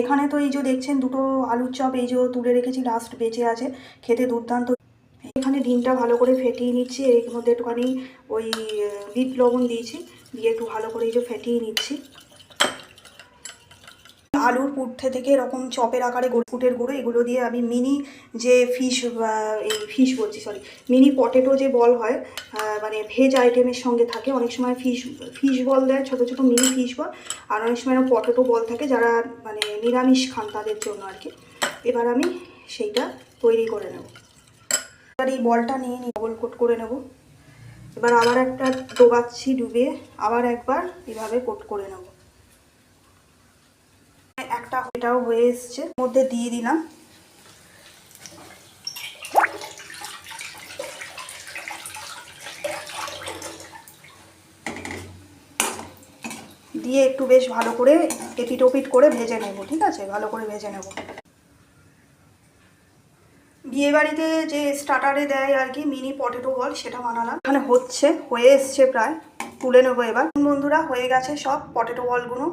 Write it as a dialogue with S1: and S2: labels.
S1: এখানে তো এই যে দেখছেন দুটো আলুর চপ এই যে তুলে রেখেছি, লাস্ট বেঁচে আছে, খেতে দুর্দান্ত। এখানে ডিমটা ভালো করে ফেটিয়ে নিচ্ছি, এর মধ্যে একটুখানি ওই বিট লবণ দিয়েছি, দিয়ে একটু ভালো করে এই যে ফেটিয়ে নিচ্ছি। আলুর পুটে থেকে এরকম চপের আকারে পুটের গুঁড়ো এগুলো দিয়ে আমি মিনি যে ফিশ বলছি সরি মিনি পটেটো যে বল হয়, মানে ভেজ আইটেমের সঙ্গে থাকে, অনেক সময় ফিশ বল দেয়, ছোটো ছোটো মিনি ফিশ বল, আর অনেক সময় পটেটো বল থাকে যারা মানে নিরামিষ খান তাদের জন্য আর কি। এবার আমি সেইটা তৈরি করে নেব। এবার এই বলটা নিয়ে ডবল কোট করে নেব। এবার আবার একটা ডোবাচ্ছি, ডুবিয়ে আবার একবার এভাবে কোট করে নেব। একটা এটাও হয়ে এসছে, মধ্যে দিয়ে দিলাম। দিয়ে একটু বেশ ভালো করে এপিট ওপিট করে ভেজে নেব, ঠিক আছে, ভালো করে ভেজে নেব। বিয়েবাড়িতে যে স্টার্টারে দেয় আর কি মিনি পটেটো বল, সেটা বানালাম। এখানে হয়ে এসছে প্রায়, তুলে নেবো এবার। বন্ধুরা হয়ে গেছে সব পটেটো বলগুলো।